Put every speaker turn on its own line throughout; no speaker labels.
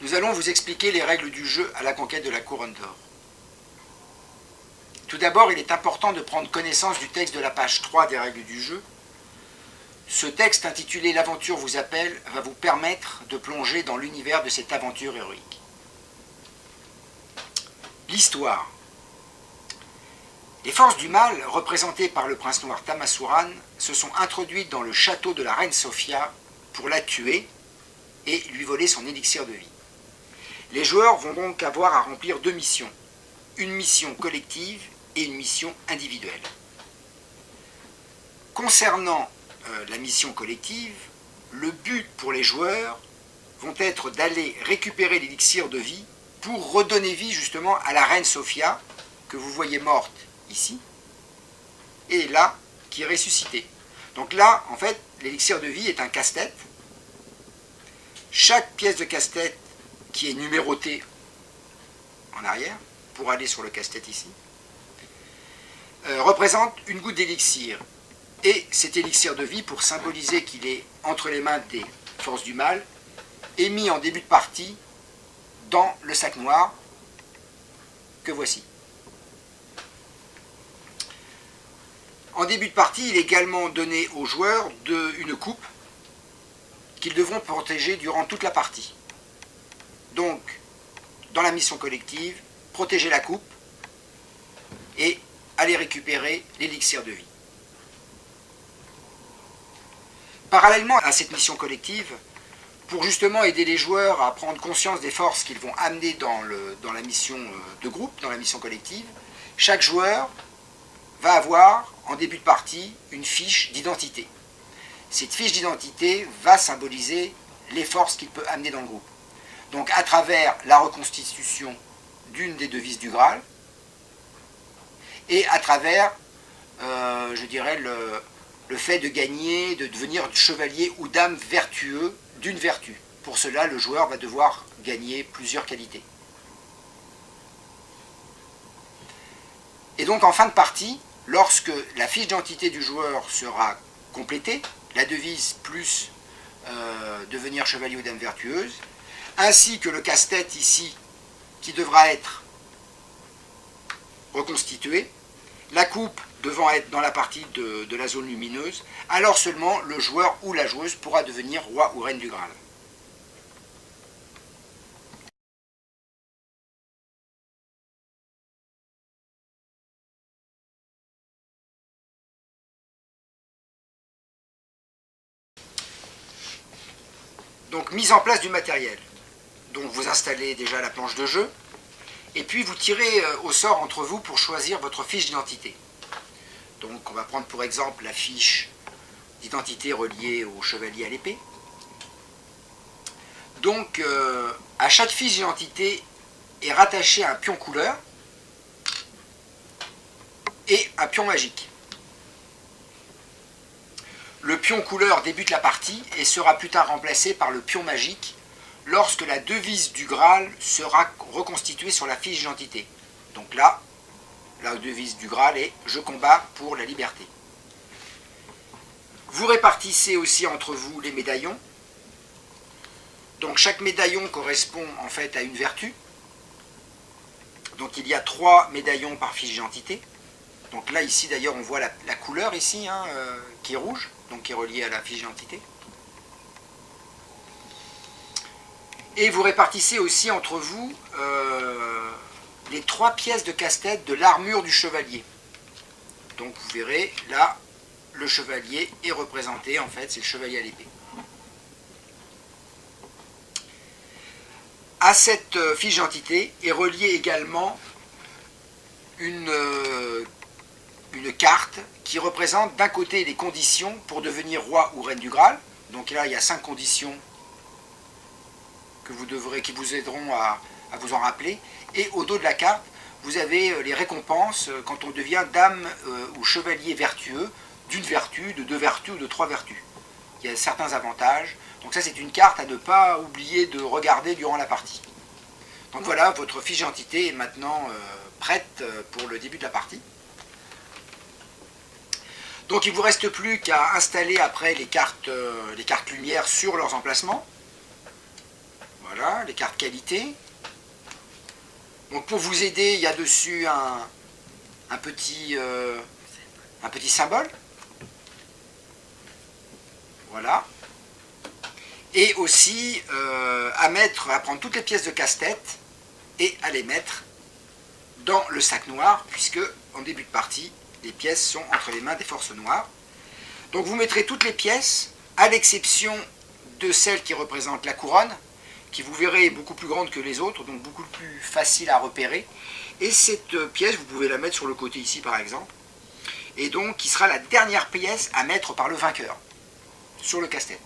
Nous allons vous expliquer les règles du jeu à la conquête de la couronne d'or. Tout d'abord, il est important de prendre connaissance du texte de la page 3 des règles du jeu. Ce texte intitulé « L'aventure vous appelle » va vous permettre de plonger dans l'univers de cette aventure héroïque. L'histoire. Les forces du mal, représentées par le prince noir Tamasuran, se sont introduites dans le château de la reine Sophia pour la tuer et lui voler son élixir de vie. Les joueurs vont donc avoir à remplir deux missions, une mission collective et une mission individuelle. Concernant la mission collective, le but pour les joueurs vont être d'aller récupérer l'élixir de vie pour redonner vie justement à la reine Sophia, que vous voyez morte ici, et là, qui est ressuscitée. Donc là, en fait, l'élixir de vie est un casse-tête. Chaque pièce de casse-tête qui est numérotée en arrière, pour aller sur le casse-tête ici, représente une goutte d'élixir. Et cet élixir de vie, pour symboliser qu'il est entre les mains des forces du mal, est mis en début de partie dans le sac noir que voici. En début de partie, il est également donné aux joueurs une coupe qu'ils devront protéger durant toute la partie. Donc, dans la mission collective, protéger la coupe et aller récupérer l'élixir de vie. Parallèlement à cette mission collective, pour justement aider les joueurs à prendre conscience des forces qu'ils vont amener dans la mission de groupe, dans la mission collective, chaque joueur va avoir, en début de partie, une fiche d'identité. Cette fiche d'identité va symboliser les forces qu'il peut amener dans le groupe. Donc à travers la reconstitution d'une des devises du Graal, et à travers, je dirais, le fait de gagner, de devenir chevalier ou dame vertueux d'une vertu. Pour cela, le joueur va devoir gagner plusieurs qualités. Et donc en fin de partie, lorsque la fiche d'identité du joueur sera complétée, la devise plus devenir chevalier ou dame vertueuse, ainsi que le casse-tête ici, qui devra être reconstitué, la coupe devant être dans la partie de la zone lumineuse, alors seulement le joueur ou la joueuse pourra devenir roi ou reine du Graal. Donc mise en place du matériel. Donc vous installez déjà la planche de jeu, et puis vous tirez au sort entre vous pour choisir votre fiche d'identité. Donc on va prendre pour exemple la fiche d'identité reliée au chevalier à l'épée. Donc à chaque fiche d'identité est rattaché un pion couleur et un pion magique. Le pion couleur débute la partie et sera plus tard remplacé par le pion magique lorsque la devise du Graal sera reconstituée sur la fiche d'identité. Donc là, la devise du Graal est « Je combats pour la liberté ». Vous répartissez aussi entre vous les médaillons. Donc chaque médaillon correspond en fait à une vertu. Donc il y a 3 médaillons par fiche d'identité. Donc là, ici d'ailleurs, on voit la couleur ici, qui est rouge, donc qui est reliée à la fiche d'identité. Et vous répartissez aussi entre vous les 3 pièces de casse-tête de l'armure du chevalier. Donc vous verrez, là, le chevalier est représenté, en fait, c'est le chevalier à l'épée. À cette fiche d'identité est reliée également une carte qui représente d'un côté les conditions pour devenir roi ou reine du Graal. Donc là, il y a 5 conditions qui vous aideront à vous en rappeler. Et au dos de la carte, vous avez les récompenses quand on devient dame ou chevalier vertueux, d'une vertu, de 2 vertus ou de 3 vertus. Il y a certains avantages. Donc ça, c'est une carte à ne pas oublier de regarder durant la partie. Donc voilà, votre fiche d'identité est maintenant prête pour le début de la partie. Donc il ne vous reste plus qu'à installer après les cartes lumière sur leurs emplacements. Voilà, les cartes qualité. Donc pour vous aider, il y a dessus un petit symbole. Voilà. Et aussi à prendre toutes les pièces de casse-tête et à les mettre dans le sac noir, puisque en début de partie, les pièces sont entre les mains des forces noires. Donc vous mettrez toutes les pièces, à l'exception de celle qui représente la couronne, qui vous verrez est beaucoup plus grande que les autres, donc beaucoup plus facile à repérer. Et cette pièce, vous pouvez la mettre sur le côté ici par exemple, et donc qui sera la dernière pièce à mettre par le vainqueur, sur le casse-tête.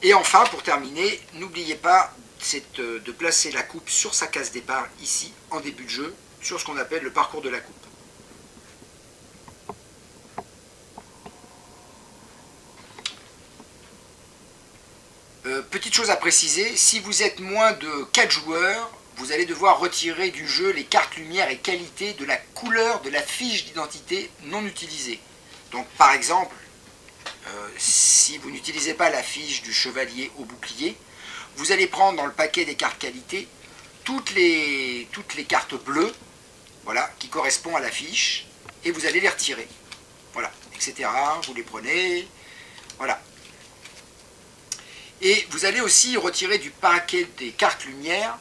Et enfin, pour terminer, n'oubliez pas de placer la coupe sur sa case départ, ici, en début de jeu, sur ce qu'on appelle le parcours de la coupe. Petite chose à préciser, si vous êtes moins de 4 joueurs, vous allez devoir retirer du jeu les cartes lumière et qualité de la couleur de la fiche d'identité non utilisée. Donc par exemple, si vous n'utilisez pas la fiche du chevalier au bouclier, vous allez prendre dans le paquet des cartes qualité toutes les cartes bleues, voilà, qui correspondent à la fiche, et vous allez les retirer. Voilà, etc. Vous les prenez, voilà. Et vous allez aussi retirer du paquet des cartes lumière,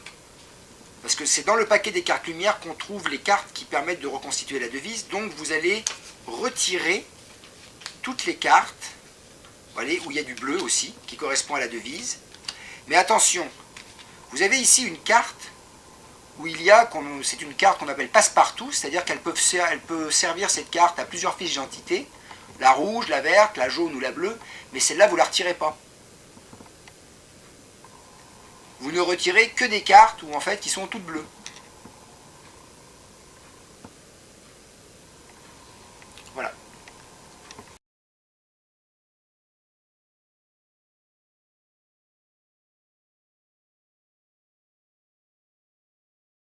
parce que c'est dans le paquet des cartes lumière qu'on trouve les cartes qui permettent de reconstituer la devise. Donc vous allez retirer toutes les cartes, voilà, où il y a du bleu aussi, qui correspond à la devise. Mais attention, vous avez ici une carte où c'est une carte qu'on appelle passe-partout, c'est-à-dire qu'elle peut servir cette carte à plusieurs fiches d'identité, la rouge, la verte, la jaune ou la bleue, mais celle-là vous ne la retirez pas. Vous ne retirez que des cartes où, en fait, qui sont toutes bleues.